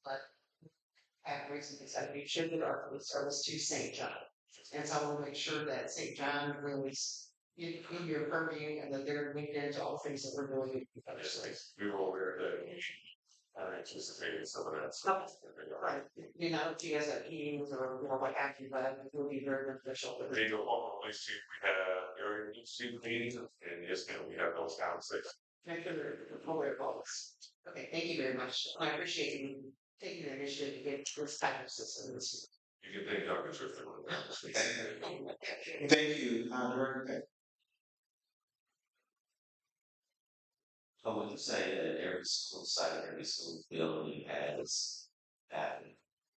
but have recently said we should get our food service to St. John. And so I want to make sure that St. John really you your purview and that they're linked into all the things that we're doing in other cities. We were aware that we anticipated some of that stuff. Right. You know, if you guys have meetings or like acting lab, it will be very beneficial. We do all the see we have area student meetings and yes, ma'am, we have those conversations. Thank you for aware of all this. Okay, thank you very much. I appreciate you taking the initiative to get this type of systems. You can thank Dr. Griffin. Thank you, Director. I wouldn't say that every school site, every school building has that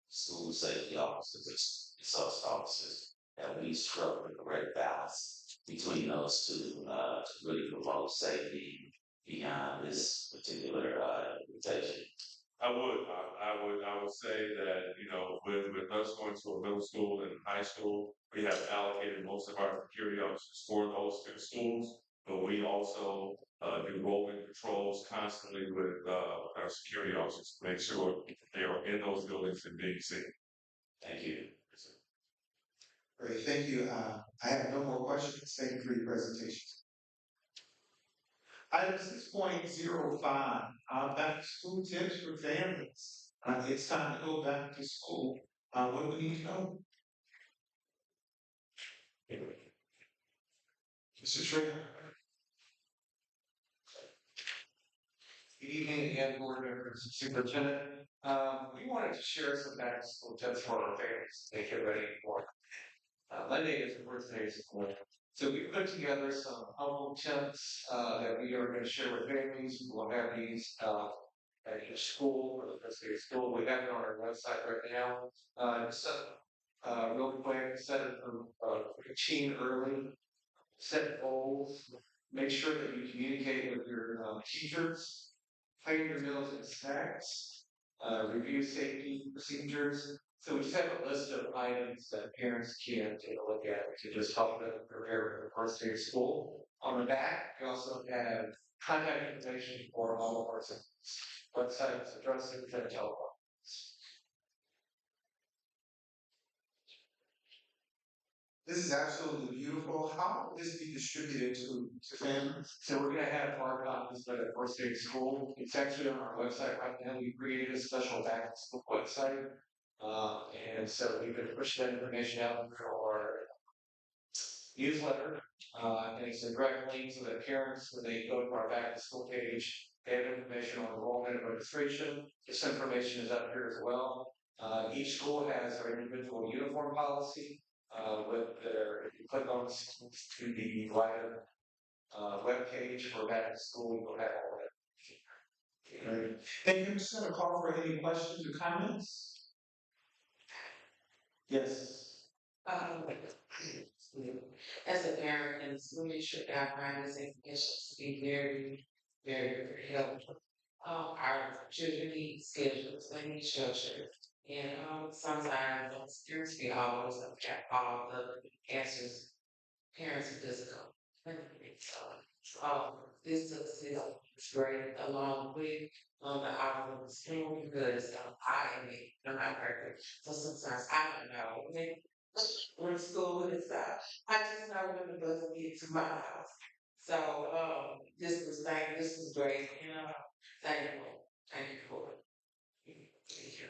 school safety officers, resource officers, that we struggle with the right balance between those two to really promote safety beyond this particular invitation. I would say that, with us going to a middle school and high school, we have allocated most of our security officers for those two schools. But we also, do roving patrols constantly with, our security officers to make sure they are in those buildings and being safe. Thank you. Great, thank you. I have no more questions. Thank you for your presentation. Item 6.05, back to school tips for families. It's time to go back to school. What do we need to know? Mr. Trainer. Good evening again, board members and superintendent. We wanted to share some back to school tips for our families. They get ready for Monday is the first day of school. So we put together some helpful tips that we are going to share with families who will have these at your school or the first day of school. We have it on our website right now. So real quick, set a routine early, set goals, make sure that you communicate with your teachers, plan your meals and snacks, review safety procedures. So we just have a list of items that parents can take a look at to just help them prepare for the first day of school. On the back, we also have contact information for all of our websites, addresses, and telephone. This is absolutely beautiful. How will this be distributed to families? So we're going to have hard copies by the first day of school. It's actually on our website right now. We created a special back to school website. And so we've been pushing that information out through our newsletter. And it's a direct link so that parents, when they go to our back to school page, they have information on enrollment and registration. This information is up here as well. Each school has their individual uniform policy. With their, if you click on to the right web page for back to school, you'll have all that. Great. Thank you. Mr. Gonna call for any questions or comments? Yes. Um, as a parent and school district, I find this information to be very, very helpful. Our children need schedules, they need structure. And sometimes those parents be always have got all the answers parents are physical. So, this is great along with the hour of school because I'm not perfect. So sometimes I don't know when school is I just know when the bus get to my house. So this was great. Thank you. Thank you for it. Thank you.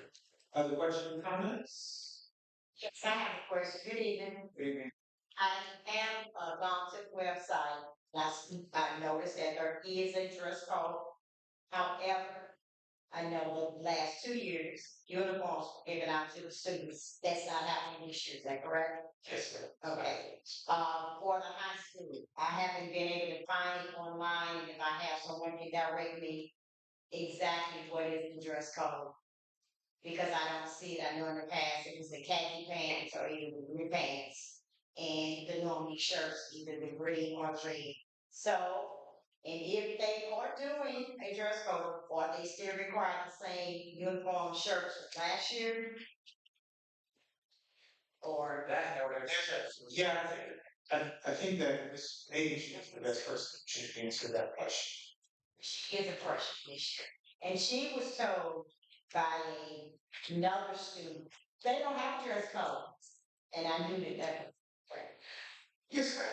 Other questions or comments? Yes, I have a question. Good evening. Good evening. I have gone to the website. I noticed that there is a dress code. However, I know the last 2 years, uniforms were given out to the students. That's not happening this year. Is that correct? Yes, ma'am. Okay. For the high school, I haven't been able to find it online. And if I have someone can direct me exactly what is the dress code because I don't see it. I know in the past it was the khaki pants or either the blue pants and the Normandy shirts, either the green or red. So, and if they are doing a dress code, or they still require the same uniform shirts as last year, or That, however, Yeah, I think that Ms. Page is the best person to answer that question. she is a person this year. And she was told by another student. They don't have dress code. And I knew that was right. Yes, ma'am.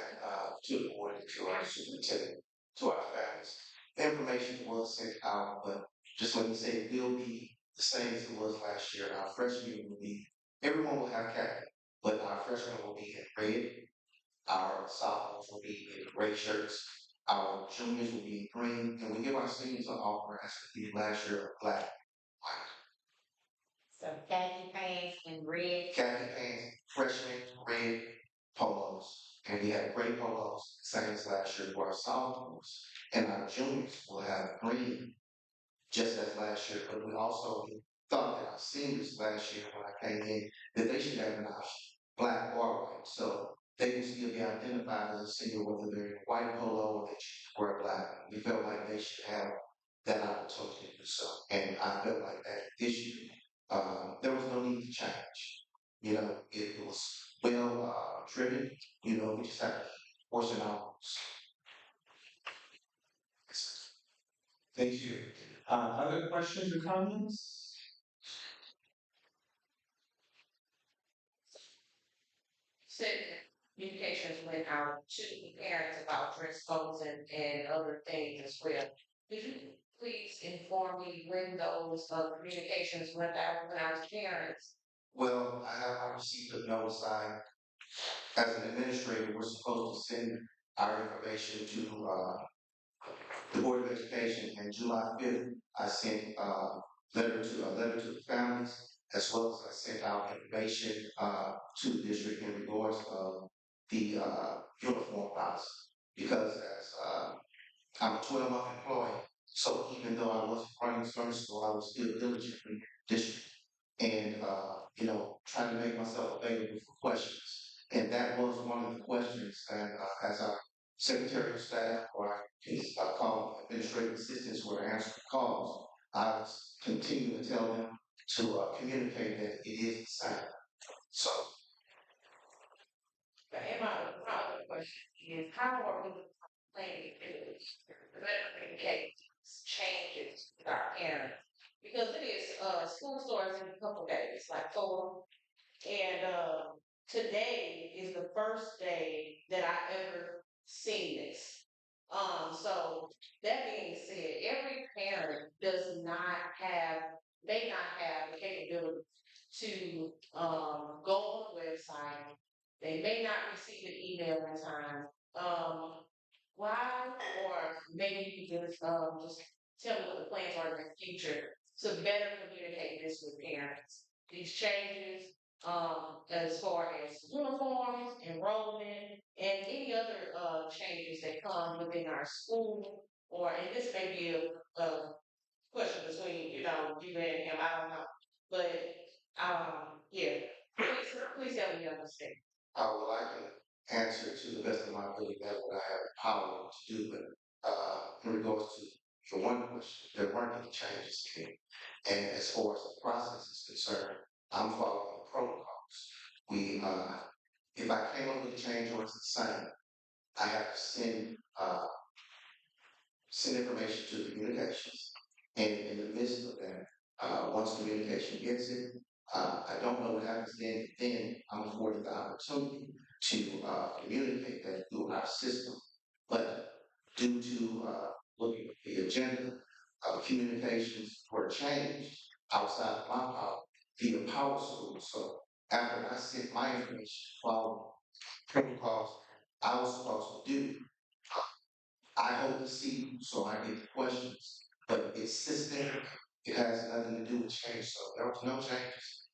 To the board, to our superintendent, to our families. The information was sent out, but just let me say it will be the same as it was last year. Our freshman year will be, everyone will have khaki, but our freshmen will be in red. Our sophomores will be in gray shirts. Our juniors will be in green, and we give our seniors an offer as we did last year of black, white. So khaki pants and red. Khaki pants, freshmen, red polos, and we have gray polos, same as last year for our sophomores. And our juniors will have green, just as last year. But we also thought that our seniors last year, when I came in, that they should have an option, black or white. So they will still be identified as a senior, whether they're in a white polo or they choose to wear black. We felt like they should have that opportunity to do so. And I felt like that this year, there was no need to change. You know, it was well driven. You know, we just have to force it out. Thank you. Other questions or comments? Said communications went out to the parents about dress codes and other things as well. Could you please inform me when those communications went out to parents? Well, I received a notice. As an administrator, we're supposed to send our information to the Board of Education. And July 5th, I sent a letter to the families, as well as I sent out information to the district in regards of the uniform policy. Because as I'm a 12-month employee, so even though I wasn't running summer school, I was still diligently in the district and you know, trying to make myself available for questions. And that was one of the questions that as our secretary of staff or I call administrative assistants were answering calls, I was continuing to tell them to communicate that it is the same. So And my other question is, how are we planning to communicate changes with our parents? Because it is school starts in a couple days, like 4. And today is the first day that I ever seen this. So that being said, every parent does not have, may not have the capability to go on the website. They may not receive an email in time. Why, or maybe you can just tell me what the plans are in the future to better communicate this with parents. These changes, as far as uniforms, enrollment, and any other changes that come within our school, or and this may be a question between you and him. I don't know, but yeah, please help me understand. well, I can answer to the best of my ability that what I have the power to do. But in regards to the one question, there weren't any changes here. And as far as the process is concerned, I'm following the protocols. We, if I came up with a change or it's the same, I have to send information to the communications. And in the midst of that, once communication gets it, I don't know what happens then I'm afforded the opportunity to communicate that through our system. But due to looking at the agenda, communications were changed outside of my power via Power School. So after I sent my information, follow protocols I was supposed to do, I hold the seat so I get the questions. But it's systemic. It has nothing to do with change. So there was no changes.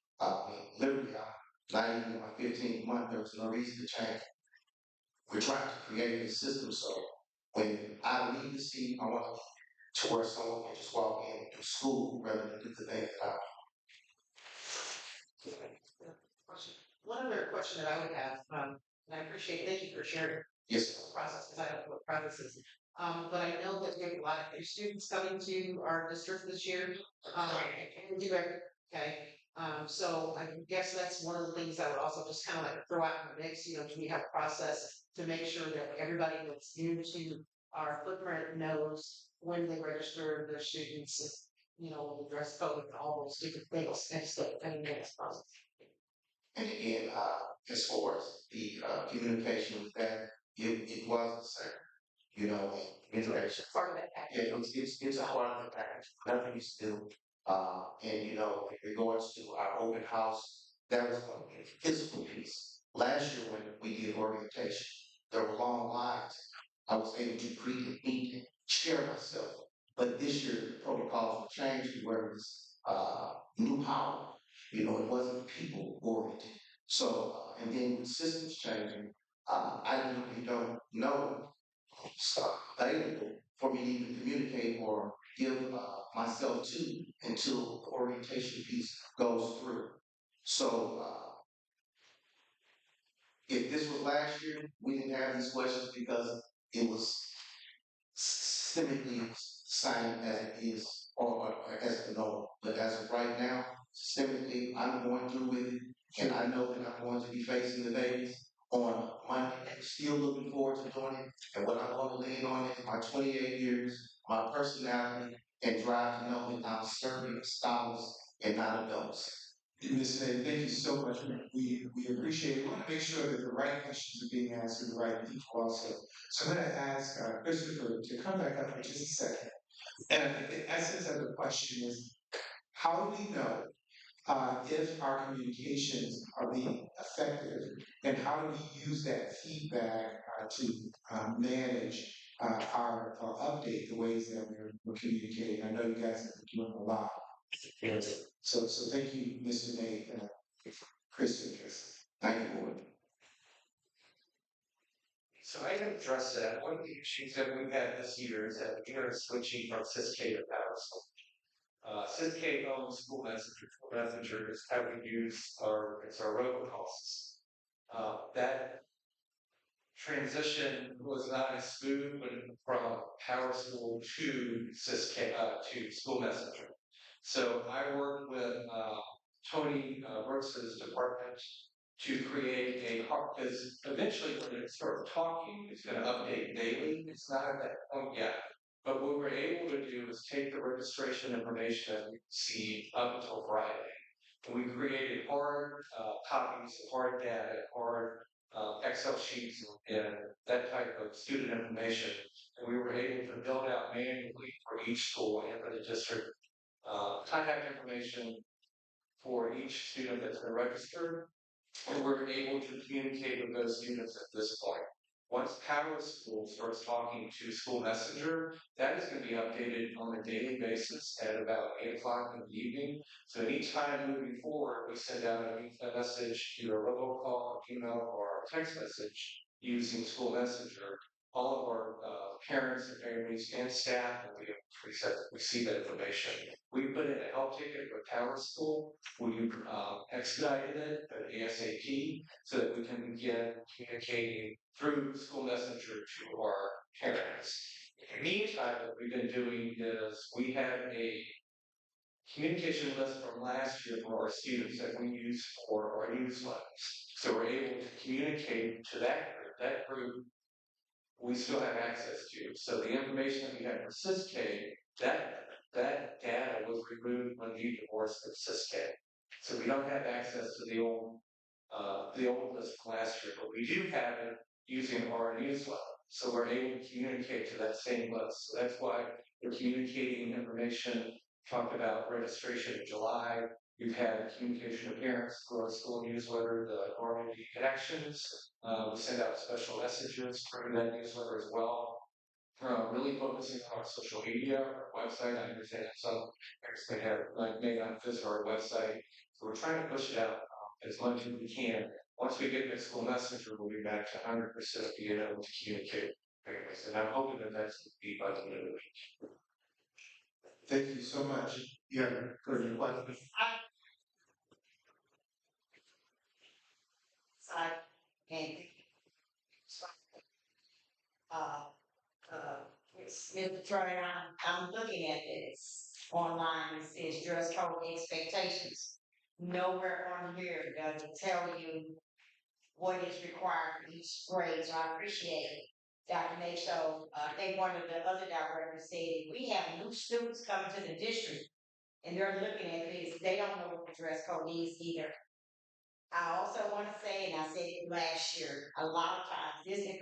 Literally, I'm not even in my 15th month. There was no reason to change. We're trying to create a system so when I leave the seat, I want to where someone can just walk in and do school rather than do the things that I One other question that I would have, and I appreciate, thank you for sharing yes. the process, because I don't know what process is. But I know that we have a lot of new students coming to our district this year. And we do every, okay. So I guess that's one of the things I would also just kind of like throw out in the mix, do we have a process to make sure that everybody that's new to our footprint knows when they register their students dress code and all those different things and stuff. And that's And again, as far as the communication with that, it was the same. You know, interaction. part of that package. Yeah, it's a part of the package. Nothing is new. And you know, in regards to our open house, that was a physical piece. Last year when we did orientation, there were long lines. I was able to meet and share myself. But this year the protocols were changed to where it was new power. You know, it wasn't people oriented. So and then with systems changing, I really don't know available for me to even communicate or give myself to until the orientation piece goes through. So if this was last year, we didn't have these questions because it was systemically same as it is or as the norm. But as of right now, systemically, I'm going through with it, and I know that I'm going to be facing the babies on Monday. I'm still looking forward to doing it, and what I'm going to lean on is my 28 years, my personality, and drive to know that I'm serving scholars and not adults. Ms. May, thank you so much. We appreciate it. We want to make sure that the right questions are being asked to the right people also. So I'm going to ask Christopher to come back up for just a second. And the essence of the question is, how do we know if our communications are being effective, and how do we use that feedback to manage our update the ways that we're communicating? I know you guys have been doing a lot. So thank you, Mr. Nate, Christopher. Thank you, Board. So I can address that. One of the issues that we've had this year is that we are switching from SysK to PowerSchool. SysK owns School Messenger. School Messenger is how we use our robocalls. That transition was not as smooth from PowerSchool to SysK to School Messenger. So I worked with Tony Brooks's department to create a because eventually when it starts talking, it's going to update daily. It's not at that point yet. But what we're able to do is take the registration information that we see up until Friday. And we created hard copies of hard data, hard Excel sheets, and that type of student information. And we were able to build out manually for each school and for the district contact information for each student that's been registered, and we're able to communicate with those students at this point. Once Power School starts talking to School Messenger, that is going to be updated on a daily basis at about 8 o'clock in the evening. So anytime moving forward, we send out a message, either a robocall, email, or a text message using School Messenger. All of our parents and families and staff will be able to receive that information. We put in a help ticket with Power School. We expedited it at ASAP so that we can begin communicating through School Messenger to our parents. In the meantime, what we've been doing is we have a communication list from last year for our students that we use for our newsletters. So we're able to communicate to that group. That group we still have access to. So the information that we had for SysK, that data was removed when we divorced from SysK. So we don't have access to the old list from last year, but we do have it using our newsletter. So we're able to communicate to that same list. So that's why we're communicating information, talked about registration in July. We've had communication of parents through our school newsletter, the Normandy Connections. We send out special messages through that newsletter as well. Really focusing on our social media, our website. I understand some parents may not visit our website. So we're trying to push it out as much as we can. Once we get the School Messenger, we'll be back to 100% being able to communicate with families. And I'm hoping that that's going to be by the end of the week. Thank you so much. You have a further question? And uh, Mr. Troy, I'm looking at this online. It says dress code expectations. Nowhere on here does it tell you what is required for each grade. So I appreciate it. Dr. May, so I think one of the other directors said we have new students coming to the district. and they're looking at this, they don't know what the dress code is either. I also want to say, and I said it last year, a lot of times this is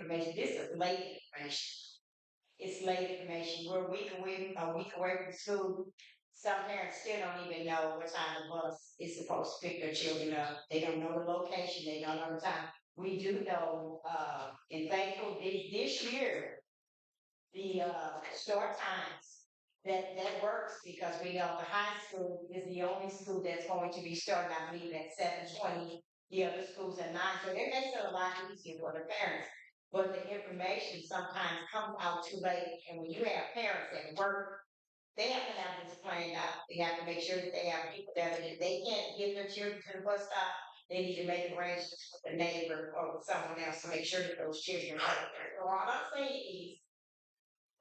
late information. It's late information. We're a week away from school. Some parents still don't even know what time the bus is supposed to pick their children up. They don't know the location. They don't know the time. We do know, and thankful this year, the start times that works because we know the high school is the only school that's going to be starting, I believe, at 7:20. The other schools at 9, so it makes it a lot easier for the parents. But the information sometimes comes out too late, and when you have parents at work, they have to have this planned out. They have to make sure that they have people there that if they can't get their children to the bus stop, they need to make arrangements with the neighbor or with someone else to make sure that those children are there. So all I'm saying is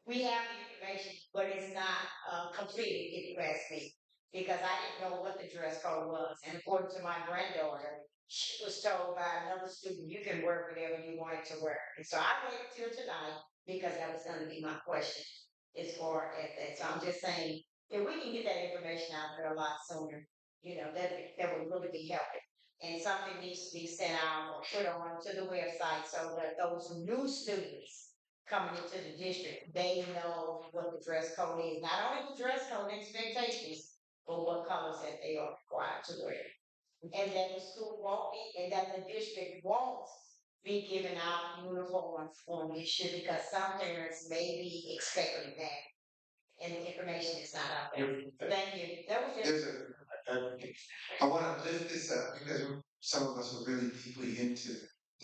we have the information, but it's not completed, if you ask me, because I didn't know what the dress code was. And according to my granddaughter, she was told by another student, you can wear whatever you wanted to wear. And so I waited till tonight because that was going to be my question as far as that. So I'm just saying, if we can get that information out there a lot sooner, that would really be helpful. And something needs to be sent out or put on to the website so that those new students coming into the district, they know what the dress code is. Not only the dress code expectations, but what colors that they are required to wear. And that the school won't be, and that the district won't be giving out uniforms on this year because some parents may be expecting that. And the information is not out there. Thank you. That was There's just. I want to lift this up because some of us are really deeply into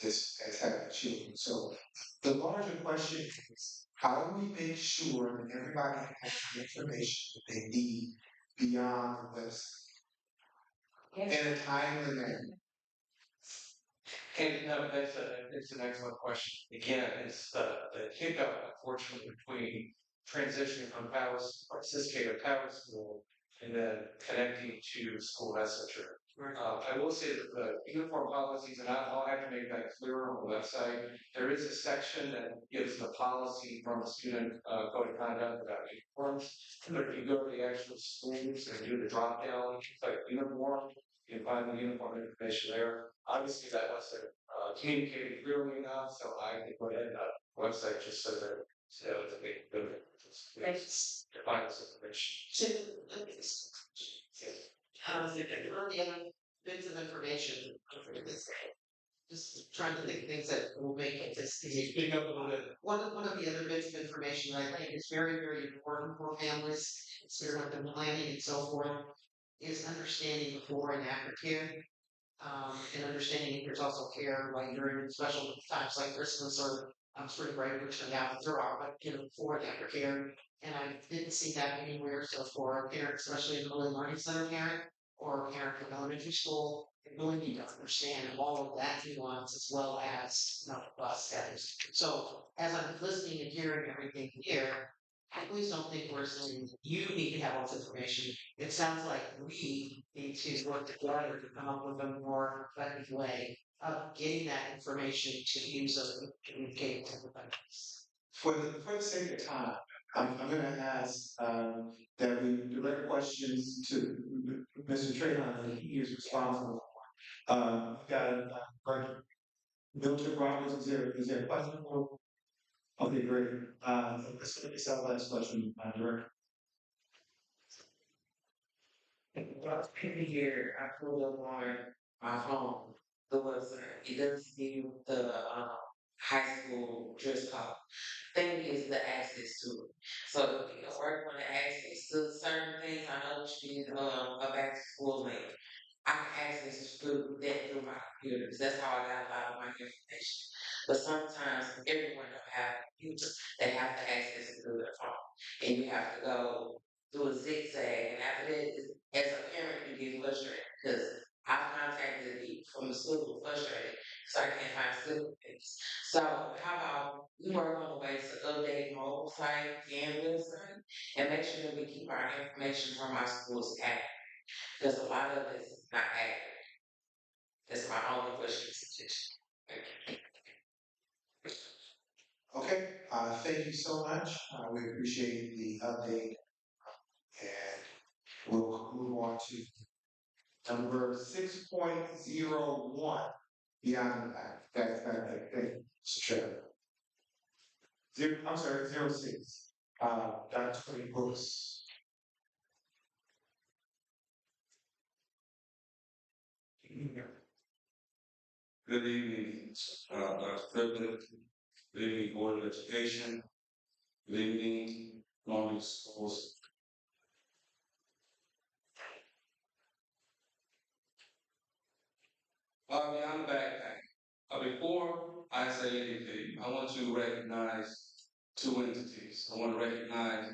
this as having children. So the larger question is, how do we make sure that everybody has the information that they need beyond the website in a timely manner? And no, it's an excellent question. Again, it's the hiccup, unfortunately, between transitioning from Cisco to Power School and then connecting to school messenger. I will say that the uniform policies, and I'll have to make that clearer on the website. There is a section that gives the policy from the student code of conduct about uniforms. But if you go to the actual schools and do the drop down, like uniform, you can find the uniform information there. Obviously, that wasn't communicated clearly enough, so I can put in a website just so that we can find this information. The other bits of information for this. Just trying to think of things that will make it this easy. Speak up a little bit. One of the other bits of information that I think is very, very important for families, sort of the planning and so forth, is understanding before and after care. And understanding there's also care like during special times like Christmas or spring break, which now there are, but before and after care. And I didn't see that anywhere. So for a parent, especially an early learning center parent or a parent from elementary school, they really need to understand all of that nuance as well as bus status. So as I'm listening and hearing everything here, I please don't think we're saying you need to have all this information. It sounds like we need to work together to come up with a more effective way of getting that information to you so that we can communicate to everybody. For the sake of time, I'm going to ask that we direct questions to Mr. Trahan that he is responsible for. We've got Milton Roberts. Is there a question? Okay, great. Let's get this our last question, Director. Well, every year I pull up on my phone the website. It does give the high school dress code. Thing is the access to it. So if you don't work on the access to certain things, I know what you did a back to school link. I can access that through my computer because that's how I got a lot of my information. But sometimes everyone don't have a computer. They have to access it through their phone. And you have to go through a zigzag. And after that, as a parent, you get frustrated because I've contacted people from the school frustrated because I can't find school things. So how about we work on the ways to update mobile site and website and make sure that we keep our information from our schools accurate because a lot of it is not accurate. That's my only question suggestion. Okay, thank you so much. We appreciate the update. And We'll move on to number 6.01, beyond the back. Thank you, Mr. Chairman. I'm sorry, 06. Dr. Tony Lewis. Good evening, Dr. President. Good evening, Board of Education. Good evening, Normandy Schools. Beyond the backpack. Before I say anything, I want to recognize two entities. I want to recognize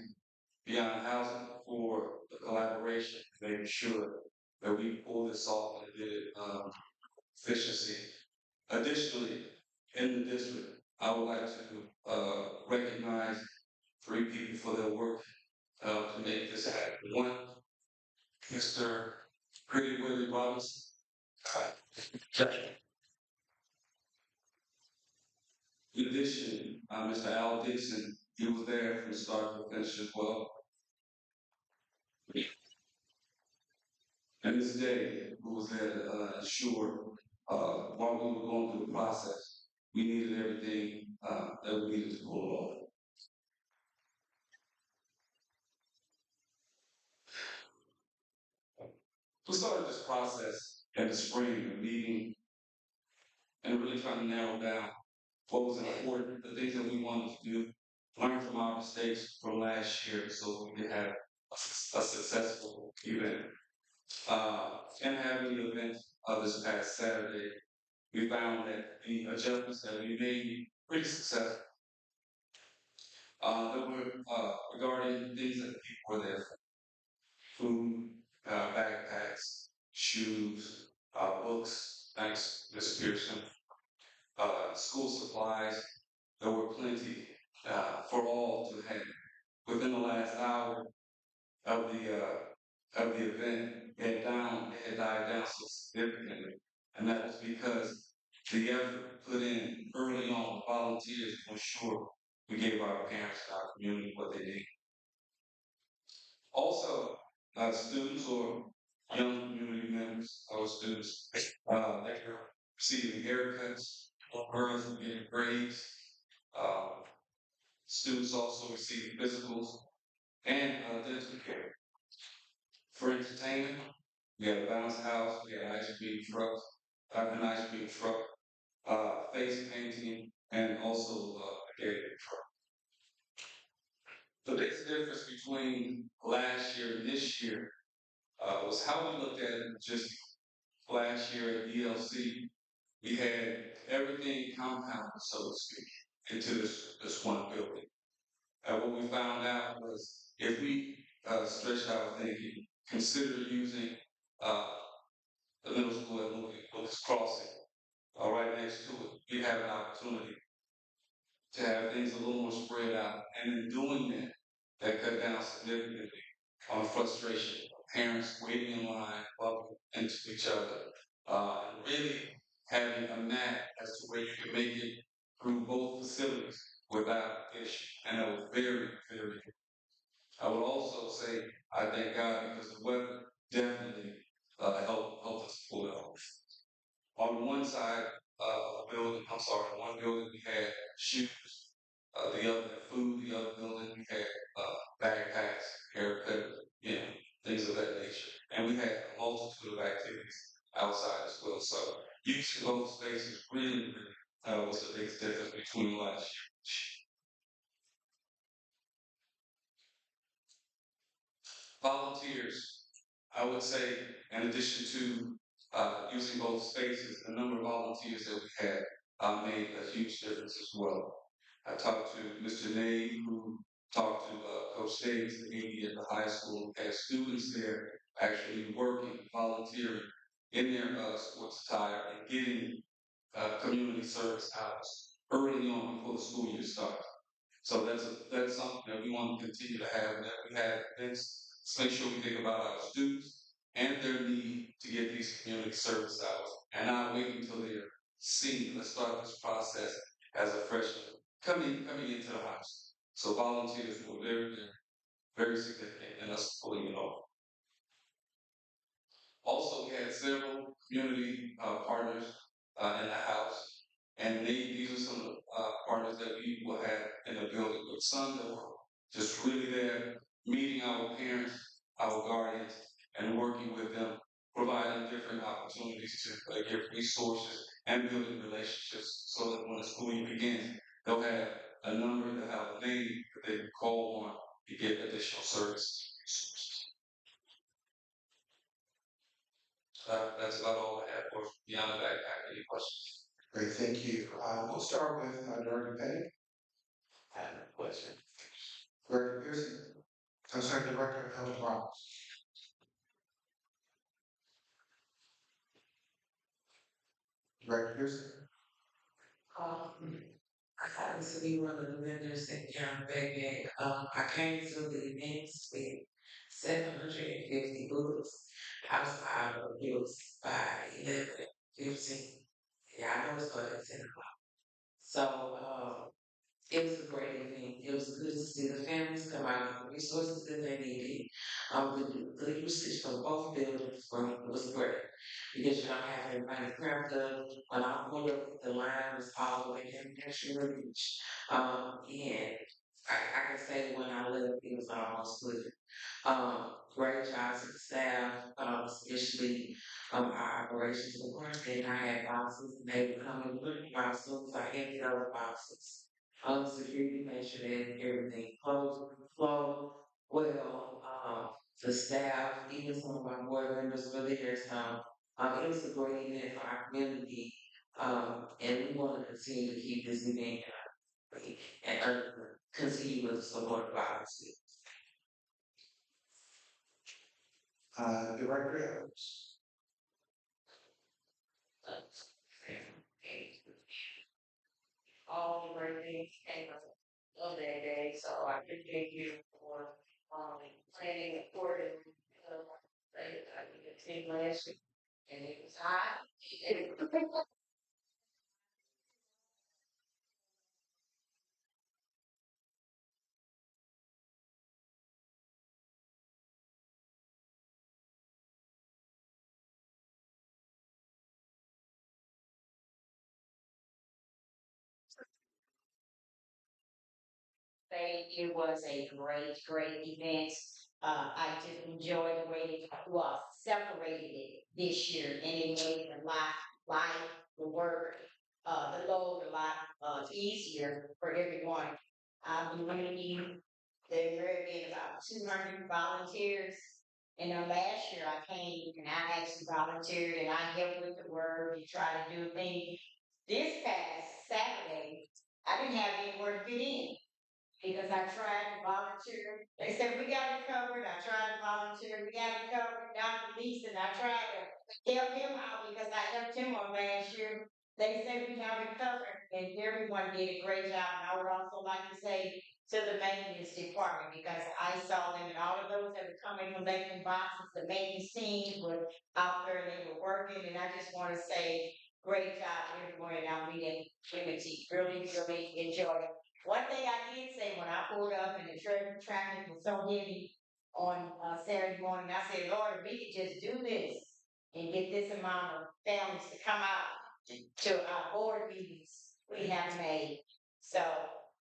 Beyond Housing for the collaboration, making sure that we pull this off and get it efficiency. Additionally, in the district, I would like to recognize three people for their work to make this happen. One, Mr. Pretty Willie Robinson. In addition, Mr. Al Dixon, he was there from start to finish as well. And Ms. Day, who was there to ensure while we were going through the process, we needed everything that we needed to pull off. We started this process in the spring, a meeting, and really trying to narrow down what was important, the things that we wanted to do, learn from our mistakes from last year so we could have a successful event. And having the event this past Saturday, we found that the adjustments that we made pretty successful. That were regarding things that the people were there for. Food, backpacks, shoes, books, thanks, Ms. Pearson, school supplies. There were plenty for all to have. Within the last hour of the event, it had died down so significantly, and that was because the effort put in early on with volunteers to ensure we gave our parents and our community what they need. Also, students or young community members, our students, they were receiving haircuts, girls were getting braids. Students also receive physicals and dental care. For entertainment, we had a bounce house, we had an ice cream truck, face painting, and also a catering truck. The biggest difference between last year and this year was how we looked at it. Just last year at ELC, we had everything compounded, so to speak, into this one building. And what we found out was if we stretched our thinking, consider using the middle school at Lucas Crossing, right next to it, we have an opportunity to have things a little more spread out. And in doing that, that cut down significantly on frustration of parents waiting in line, bumping into each other, and really having a map as to where you can make it through both facilities without issue. And that was very, very good. I would also say I thank God because the weather definitely helped us pull it off. On one side of the building, on one building we had shoes, the other food, the other building we had backpacks, haircut, things of that nature. And we had a multitude of activities outside as well. So using both spaces really, was the biggest difference between last year. Volunteers, I would say, in addition to using both spaces, the number of volunteers that we had made a huge difference as well. I talked to Mr. Nate, who talked to Coach Davis, the AD at the high school, had students there actually working, volunteering in their sports attire and getting community service hours early on before the school year starts. So that's something that we want to continue to have. And that we have things. Let's make sure we think about our students and their need to get these community service hours, and not wait until they're senior. Let's start this process as a freshman coming into the house. So volunteers were very, very, very significant in us pulling it off. Also, we had several community partners in the house, and these are some of the partners that we will have in the building. With some that were just really there, meeting our parents, our guardians, and working with them, providing different opportunities to give resources and building relationships, so that when the school year begins, they'll have a number, they'll have a name that they can call on to get additional service. That's about all I have for beyond the backpack. Any questions? Great, thank you. We'll start with Director Petty. I have a question. Director Pearson. I'm sorry, Director Helen Roberts. Director Pearson. I happened to be one of the vendors in County Baby. I came to the events with 750 books. I was out of books by 11, 15. Yeah, I know it's going to 10 o'clock. So, it was a great event. It was good to see the families come out, the resources that they needed. The usage from both buildings was great because you don't have everybody cramped up. When I pulled up, the line was all the way in National Reach. And I can say when I left, it was almost good. Great job to the staff, especially our operations department. I had boxes and they would come and look while as soon as I emptied out the boxes. Security made sure that everything flowed well. The staff, even some of our board members were there. So it was a great event for our community. And we want to continue to keep this event and continue with the support of our students. Director Evans. All the great things came of that day, so I appreciate you for planning it for it. I did a team last week, and it was hot. It was a great event. I just enjoyed the way they separated it this year, and it made it a lot light, the work, the load a lot easier for everyone. I believe there may have been about 200 volunteers. And then last year I came and I actually volunteered and I helped with the work and tried to do things. This past Saturday, I didn't have anywhere to fit in because I tried to volunteer. They said, we got it covered. I tried to volunteer. We got it covered. Dr. Leeson, I tried to help him out because I helped him on last year. They said we have it covered and everyone did a great job. And I would also like to say to the maintenance department because I saw them and all of those that were coming collecting boxes, the maintenance team were out there and they were working. And I just want to say great job everyone in our meeting community. Really enjoyed it. One thing I did say when I pulled up and the traffic was so heavy on Saturday morning, I said, Lord, if we could just do this and get this amount of families to come out to our board meetings, we have made. So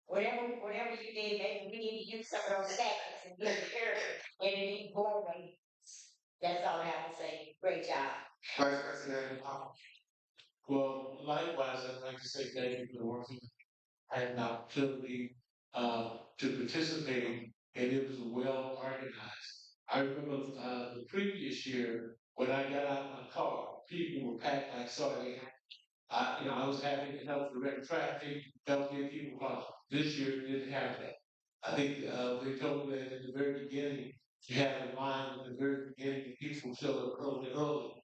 whatever you did, maybe we need to use some of those tactics and get it here in the board meetings. That's all I have to say. Great job. Vice President Powell. Well, likewise, I'd like to say thank you for the work I had an opportunity to participate, and it was well organized. I remember the previous year when I got out of my car, people were packed like sardines. I was happy to help direct traffic, help get people across. This year it didn't have that. I think they told me that in the very beginning, you had a line at the very beginning, and people showed up early.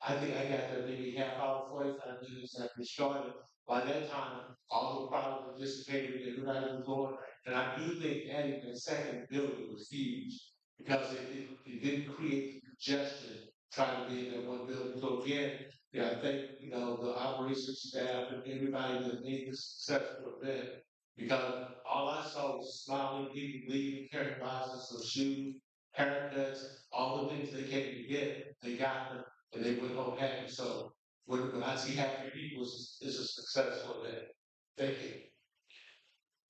I think I got there maybe half hour, 45 minutes after it started. By that time, all the problems were dissipated and everybody was going. And I do think adding that second building was huge because it didn't create the congestion trying to be in that one building. So again, yeah, I think, the operations staff and everybody that made this successful event because all I saw was smiling people leaving, carrying boxes of shoes. haircuts, all the things they came to get, they got them, and they went home happy. So when I see happy people, it's a successful event. Thank you.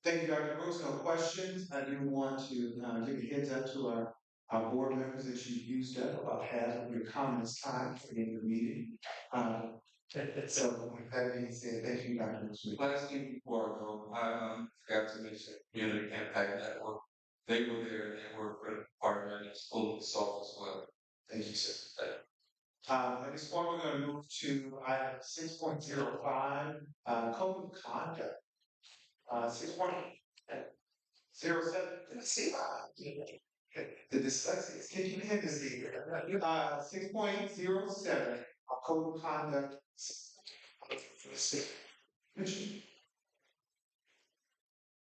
Thank you, Dr. Brooks. No questions. I do want to give a heads up to our board members that you've used up about half of your comments time for the end of the meeting. So with that being said, thank you, Dr. Brooks. Last thing before I go, I forgot to mention Community Impact Network. They were there and they were a partner in the school itself as well. Thank you, sir. At this point, we're going to move to item 6.05, code of conduct. 6.07. Let's see. The dyslexics kicking in this year. 6.07, code of conduct.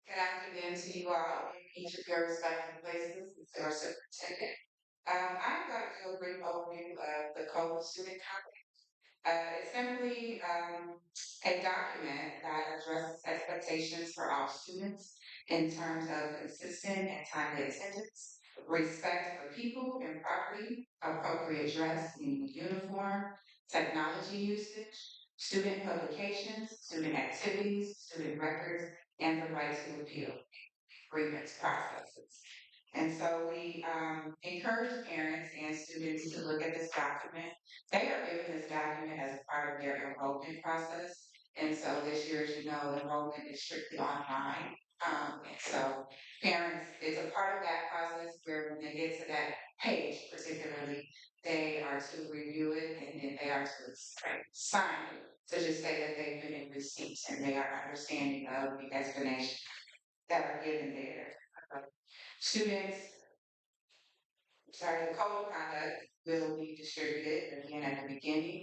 Good afternoon to you all in each of your respective places. It's our superintendent. I'm going to do a brief overview of the code of student conduct. It's simply a document that addresses expectations for all students in terms of consistent and timely attendance, respect for people and property, appropriate dress, meaning uniform, technology usage, student publications, student activities, student records, and the right to appeal grievance processes. And so we encourage parents and students to look at this document. They are given this document as part of their enrollment process. And so this year, as you know, enrollment is strictly online. And so parents, it's a part of that process where when they get to that page particularly, they are to review it and then they are to sign it to just say that they've been in receipt and they are understanding of the explanation that are given there. Students, the code of conduct will be distributed again at the beginning,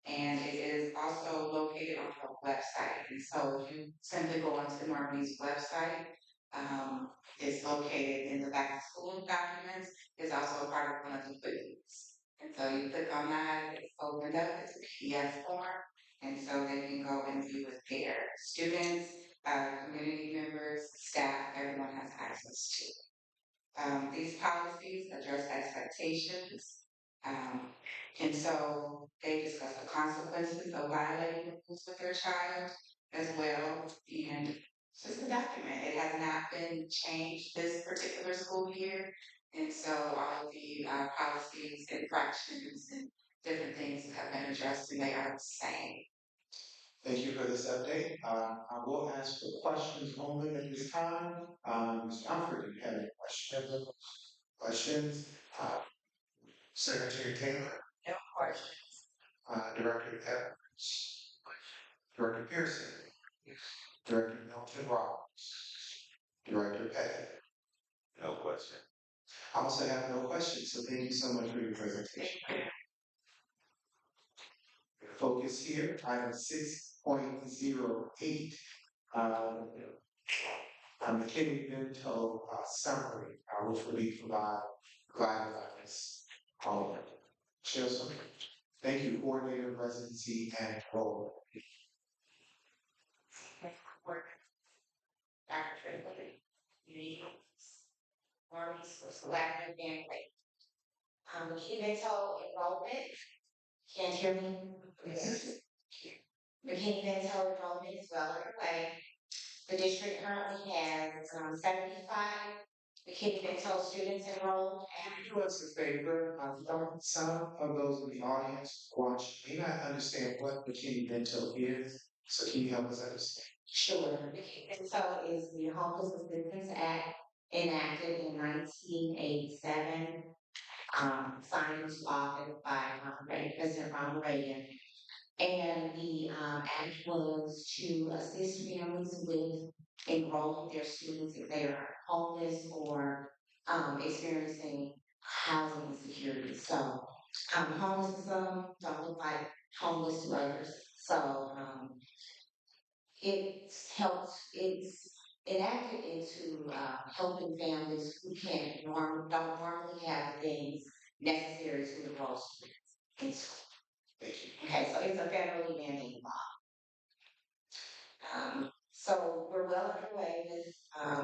and it is also located on our website. And so if you simply go onto Normandy's website, it's located in the back of school documents. It's also a part of one of the footnotes. And so you click on that, it's opened up, it's a PDF form, and so they can go and view it there. Students, community members, staff, everyone has access to it. These policies address expectations, and so they discuss the consequences of violating the rules with their child as well. And it's just a document. It has not been changed this particular school year. And so all of the policies, infractions, and different things have been addressed and they are the same. Thank you for this update. I will ask for questions only at this time. Mr. Humphrey, do you have any questions? Questions? Secretary Taylor? No questions. Director Edwards? Director Pearson? Director Milton Roberts? Director Pettit? No question. I also have no questions, so thank you so much for your presentation. Focus here, item 6.08. McKinney Vento summary, which will be provided by Ms. Holman. Chilson. Thank you, coordinator of residency and enrollment. Dr. Trinity, Normandy's collaborative and McKinney-Vento enrollment. Can't hear me? McKinney-Vento enrollment is well underway. The district currently has 75 McKinney-Vento students enrolled. Do us a favor, some of those in the audience watch may not understand what McKinney Vento is, so can you help us understand? Sure. McKinney-Vento is the Homeless Assistance Act enacted in 1987, signed into office by President Ronald Reagan. And the act was to assist families with enrolling their students if they are homeless or experiencing housing insecurity. So homeless to some don't look like homeless to others. So it's enacted into helping families who don't normally have the things necessary to enroll students. Okay, so it's a federally mandated law. So we're well underway with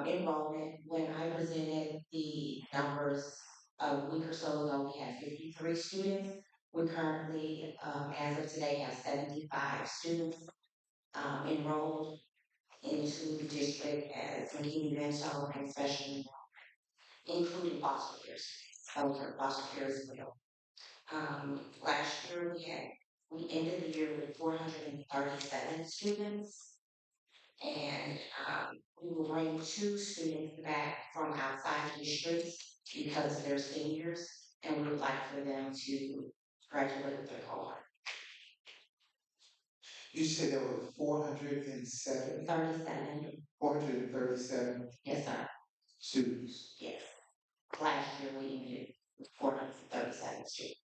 enrollment. When I presented the numbers a week or so ago, we had 53 students. We currently, as of today, have 75 students enrolled into the district as McKinney-Vento and special, including foster care students, foster care as well. Last year we ended the year with 437 students, and we will bring two students back from outside districts because they're seniors, and we would like for them to graduate with their cohort. You said there were 407, 37, 437 yes, sir, students. yes. Last year we ended with 437 students.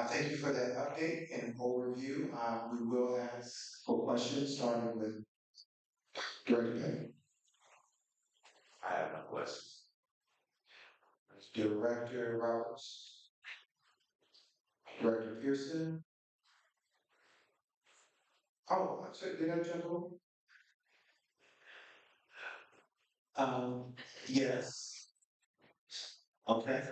Thank you for that update and overview. We will ask for questions, starting with Director Petty. I have no questions. Director Roberts. Director Pearson. Oh, I'm sorry, did I jump over? Yes. Okay.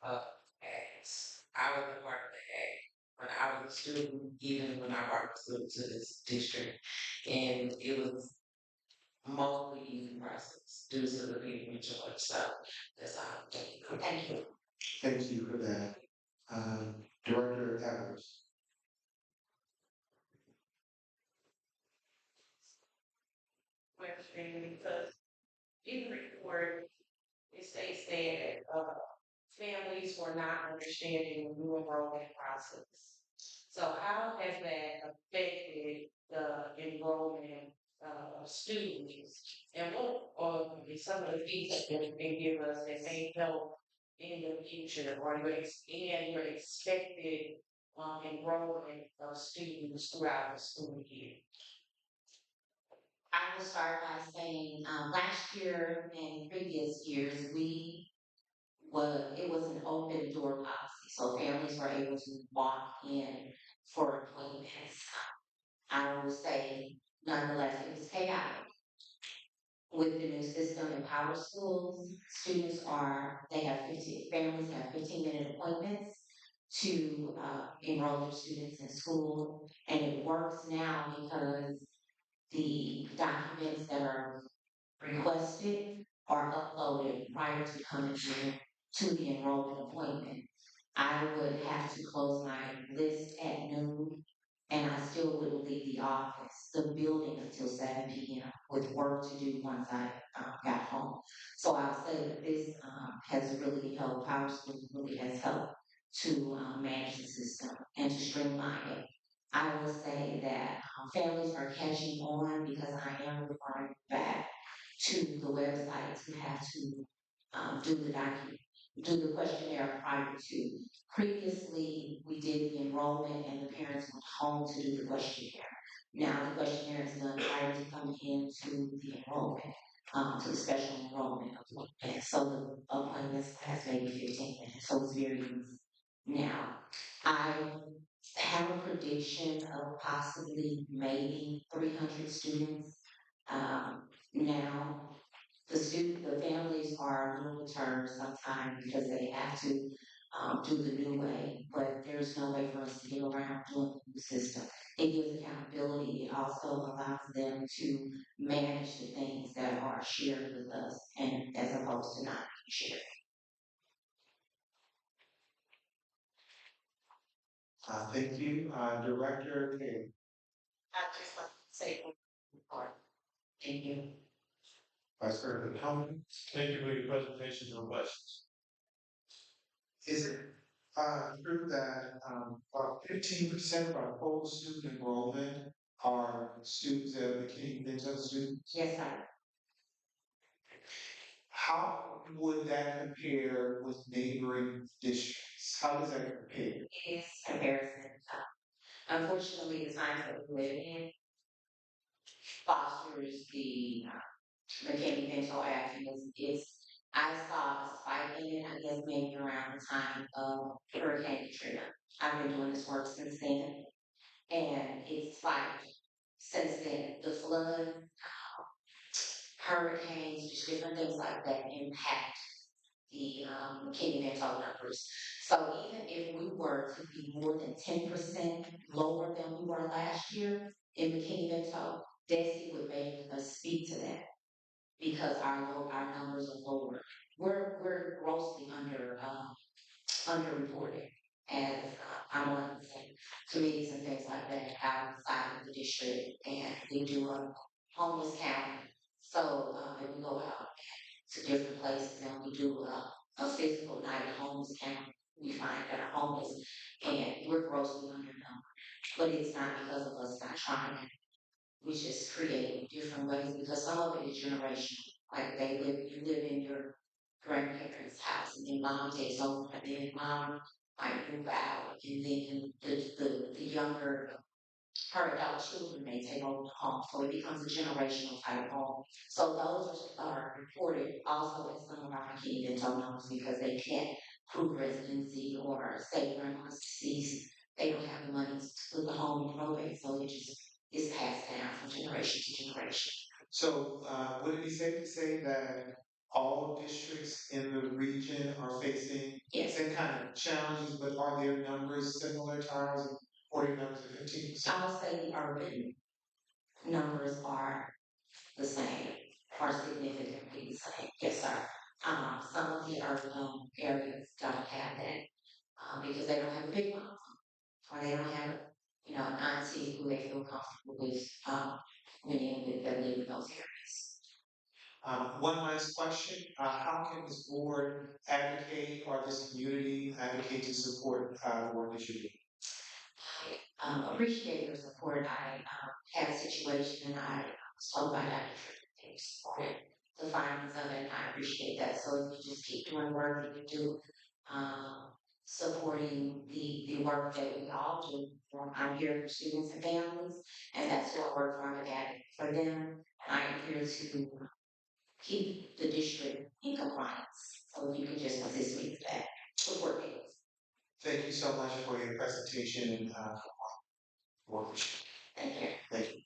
As I was a part of the A when I was a student, even when I worked to this district, and it was mostly easy process due to the people in charge. So that's all. Thank you. Thank you for that. Director Evers. Question because in the report, it states that families were not understanding the new enrollment process. So how has that affected the enrollment of students? And what are some of the feedback that you can give us that may help in the future or your expected enrollment of students throughout the school year? I will start by saying last year and previous years, it was an open door policy, so families were able to walk in for appointments. I will say, nonetheless, it was chaotic. With the new system in power schools, families have 15-minute appointments to enroll their students in school, and it works now because the documents that are requested are uploaded prior to coming to the enrollment appointment. I would have to close my list at noon, and I still wouldn't leave the building until 7 p.m. with work to do once I got home. So I would say that this has really helped, Power School really has helped to manage the system and to streamline it. I will say that families are catching on because I am referring back to the website to have to do the questionnaire prior to. Previously, we did the enrollment and the parents went home to do the questionnaire. Now the questionnaire is done prior to coming into the enrollment, to the special enrollment appointment. So the appointments last maybe 15 minutes, so it's very easy. Now, I have a prediction of possibly maybe 300 students. Now, the families are a little perturbed sometimes because they have to do the new way, but there's no way for us to get around doing the new system. It gives accountability. It also allows them to manage the things that are shared with us, and as opposed to not being shared. Thank you, Director King. I just like to say one part. Thank you. Vice President Howard. Thank you for your presentation and questions. Is it true that about 15% of our total student enrollment are students that are McKinney Vento students? Yes, sir. How would that compare with neighboring districts? How does that compare? It is comparison. Unfortunately, the times that we live in fosters the McKinney Vento Act, and I saw a spike in it, I guess maybe around the time of Hurricane Katrina. I've been doing this work since then. And it's like since then, the flood, hurricanes, just different things like that impact the King Mental numbers. So even if we were to be more than 10% lower than we were last year in the King Mental, Desi would make us speak to that because our numbers are lower. We're grossly underreported as I'm on committees and things like that outside of the district, and we do a homeless count. So and we go out to different places and we do a physical night homeless count. We find that are homeless, and we're grossly undernumbered. But it's not because of us not trying. We just create different ways because some of it is generational. Like you live in your grandparents' house, and then mom takes over, and then mom might move out, and then the younger her adult children may take over the home, so it becomes a generational type home. So those are reported also as some of our key dental numbers because they can't prove residency or say grandma's deceased. They don't have the money to put the home in probate, so it just is passed down from generation to generation. So, would it be safe to say that all districts in the region are facing Yes, same kind of challenges, but are their numbers similar to ours, or your numbers are 15%? I'll say the urban numbers are the same or significantly the same. Yes, sir. Some of the urban areas don't have that because they don't have a big mom or they don't have, an auntie who they feel comfortable with when they live in those areas. One last question. How can this board advocate or this community advocate to support the work that you do? I appreciate your support. I had a situation and I spoke about that things the findings of it. And I appreciate that. So if you just keep doing work that you do, supporting the work that we all do. I'm here for students and families, and that's what I work for. I'm an advocate for them. I am here to keep the district in compliance. So if you can just assist me with that, support me. Thank you so much for your presentation and work. Thank you. Thank you.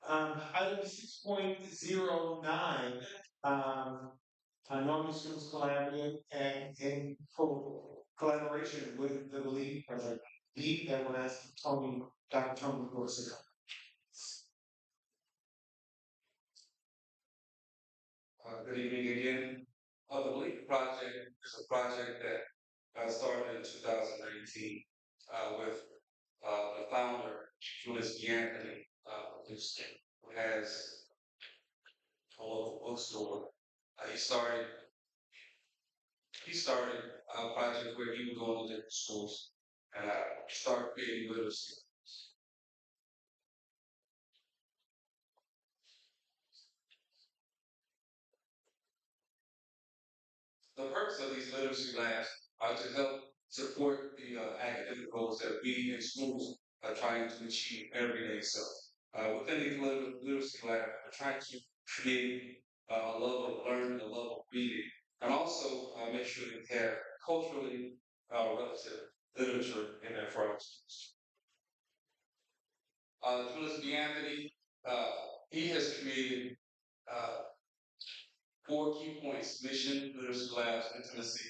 Item 6.09, Normandy Students Collaborative and in collaboration with the LEAD project. LEAD that will ask Dr. Tony Gorsuch. Good evening again. The LEAP project is a project that started in 2019 with the founder, Julius Anthony, who has a local bookstore. He started a project where he would go to different schools and start creating literacy. The purpose of these literacy labs are to help support the academic goals that we in schools are trying to achieve every day. So within these literacy labs, we're trying to create a love of learning, a love of reading, and also make sure that we have culturally relative literature in there for our students. Julius B. Anthony, he has created uh, 4 key points: mission, literacy labs, intimacy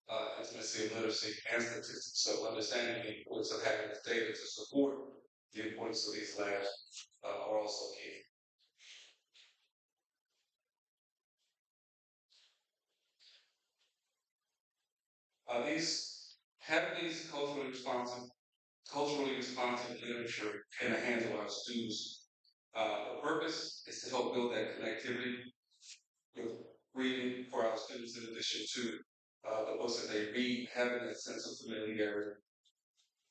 of literacy, and statistics. So understanding the importance of having this data to support the importance of these labs are also key. These having these culturally responsive literature in the hands of our students. The purpose is to help build that connectivity with reading for our students in addition to the books that they read, having that sense of familiarity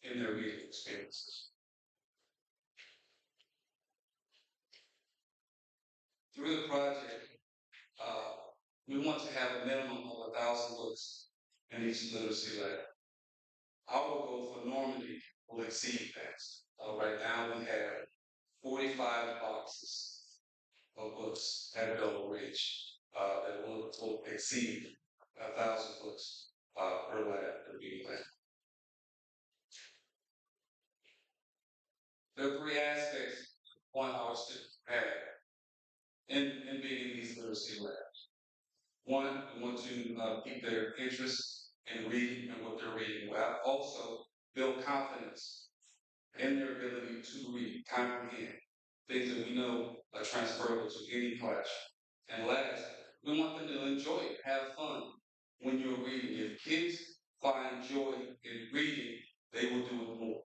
in their reading experiences. Through the project, we want to have a minimum of 1,000 books in each literacy lab. Our goal for Normandy will exceed that. Right now we have 45 boxes of books at Belleville Ridge that will exceed 1,000 books per lab, per reading lab. there are three aspects one our students have in being in these literacy labs. One, we want to keep their interest in reading and what they're reading. Well, also build confidence in their ability to read, comprehend things that we know are transferable to any class. And last, we want them to enjoy it, have fun when you're reading. If kids find joy in reading, they will do it more.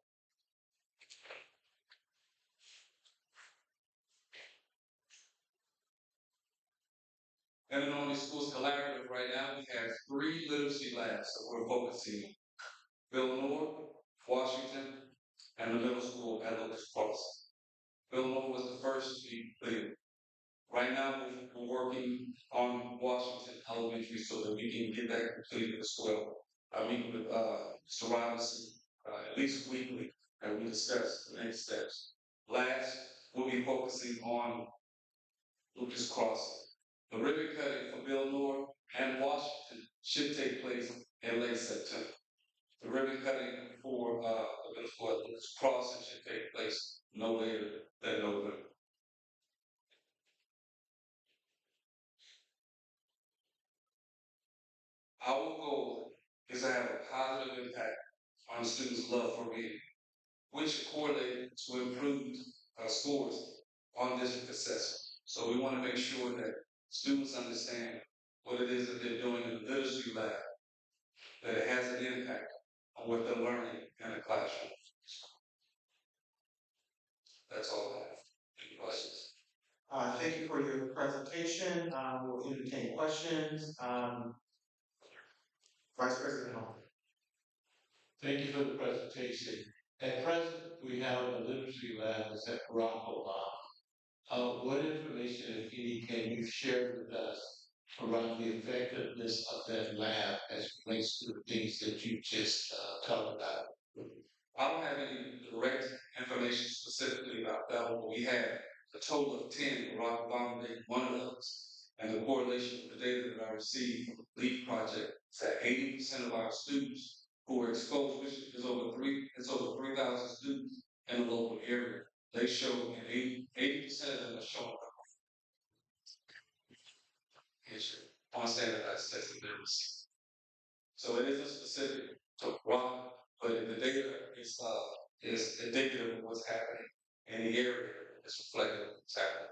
And in Normandy Schools Collaborative right now, we have 3 literacy labs that we're focusing on. Villanova, Washington, and the middle school at Locust Cross. Villanova was the first to be completed. Right now, we're working on Washington Elementary so that we can get that completed as well. I meet with Mr. Robinson at least weekly, and we discuss the next steps. Last, we'll be focusing on Lucas Crossing. The ribbon cutting for Villanova and Washington should take place in late September. The ribbon cutting for the middle school at Lucas Crossing should take place no later than November. Our goal is to have a positive impact on students' love for reading, which correlated to improved scores on district assessment. So we want to make sure that students understand what it is that they're doing in the literacy lab, that it has an impact on what they're learning in the classroom. That's all I have. Any questions? Thank you for your presentation. We'll entertain questions. Vice President Hall. Thank you for the presentation. At present, we have a literacy lab that's at Rockwell. What information, if any, can you share with us around the effectiveness of that lab as it relates to the things that you just talked about? I don't have any direct information specifically about that one, but we have a total of 10 Rock Bomb being one of those. And the correlation with the data that I received from the LEAP project is that 80% of our students who are exposed, which is over 3,000 students in the local area, they show, and 80% of them are showing on standardized testing literacy. So it isn't specific to rock, but the data is indicative of what's happening in the area. It's reflective of what's happening.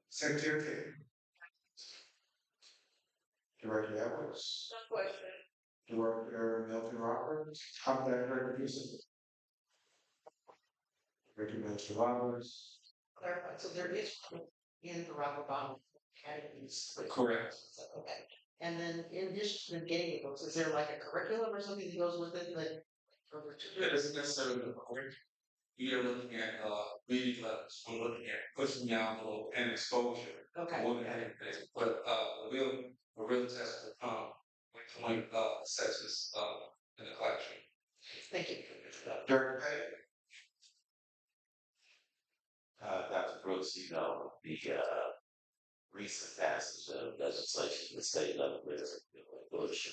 Secretary King. Director Edwards. No question. Director Milton Roberts. How about Director Houston? Director Milton Roberts. Clarify, so there is one in the Robert Bonner Academies. Correct. Okay. And then in addition to getting books, is there like a curriculum or something that goes with it that It isn't necessarily the curriculum. We are looking at reading levels. We're looking at pushing the envelope and exposure. Okay. More than anything. But the real test will come when assessments in the classroom. Thank you. Director Petty. Dr. Brooks, you know, the recent passage of legislation at the state level is a push.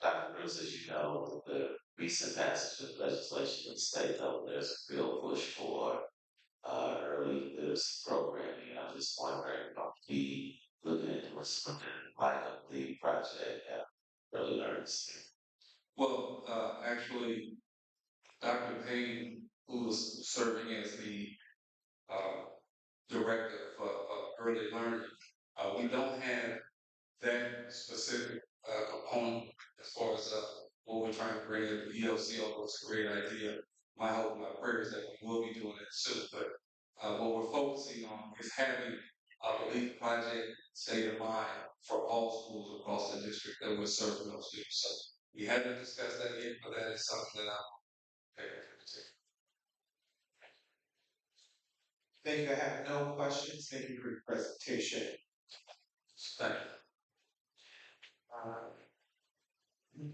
Dr. Brooks, as you know, the recent passage of legislation at the state level, there's a real push for early literacy programming. I'm just wondering, be looking into what's like of the project at early learning center. Well, actually, Dr. Payne, who was serving as the director for early learning, we don't have that specific component as far as what we're trying to bring in the ELC, although it's a great idea. My hope, my prayer is that we will be doing it soon. But what we're focusing on is having a belief project state of mind for all schools across the district that we're serving those students. So we haven't discussed that yet, but that is something that I'm paying attention to. Thank you. I have no questions. Thank you for your presentation. Thank you.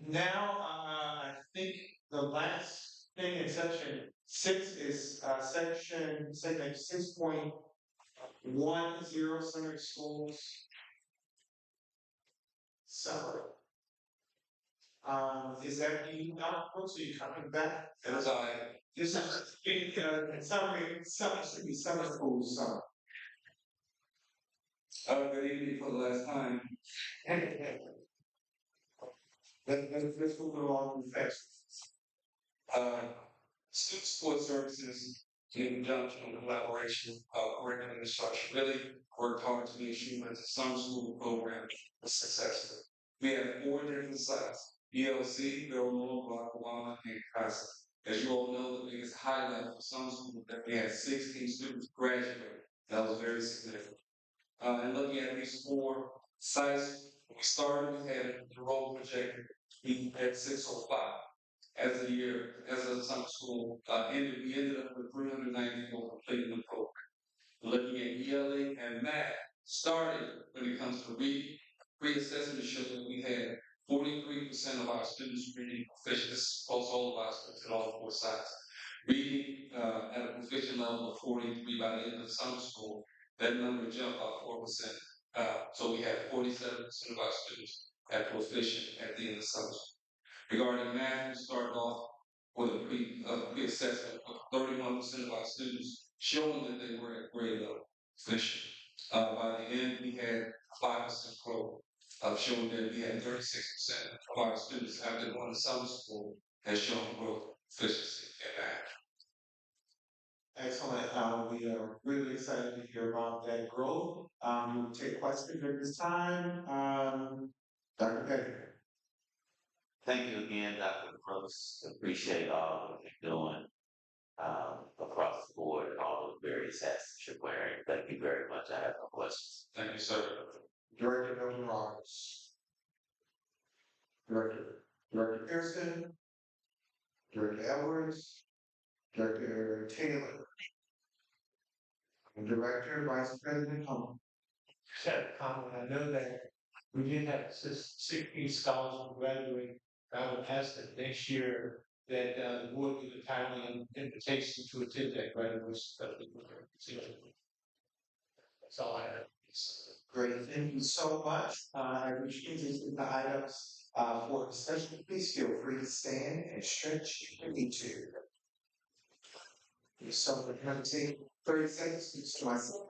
Now, I think the last thing in section 6 is segment 6.10 summer schools. So, Is that you now, folks? Are you coming back? That's all right. This is summer should be summer school summer. Good evening for the last time. Let's move along with that. Uh, Student support services in conjunction and collaboration, curriculum instruction really worked hard to make sure that the summer school program was successful. We had 4 different sites: ELC, Belmore, Lackawanna, and Casa. As you all know, the biggest highlight for summer school that we had 16 students graduate. That was very significant. And looking at these 4 sites, when we started, we had an enrollment projected at 605. As the summer school ended, we ended up with 394 completing the program. Looking at ELA and math, starting when it comes to reading, pre-assessment showed that we had 43% of our students reading proficient. This is across all of our students at all 4 sites. Reading at a proficient level of 43 by the end of summer school, that number jumped by 4%. So we had 47% of our students at proficient at the end of summer school. Regarding math, we started off with a pre-assessment of 31% of our students showing that they were at grade level proficient. By the end, we had 5% growth, showing that we had 36% of our students after going to summer school has shown growth proficiency in math. Excellent. We are really excited to hear about that growth. We'll take questions at this time. Dr. Petty. Thank you again, Dr. Brooks. Appreciate all that you're doing across the board and all those various hats that you're wearing. Thank you very much. I have no questions. Thank you, sir. Director Milton Roberts. Director Pearson. Director Edwards. Director Taylor. And Director Vice President Hummel. Just had a comment. I know that we did have 16 scholars who graduate. I would ask that next year that the board give a timely invitation to attend that graduation. That's all I have. Great, thank you so much. I appreciate these the items for discussion. Please feel free to stand and stretch if you need to. So we're going to take 30 seconds to myself.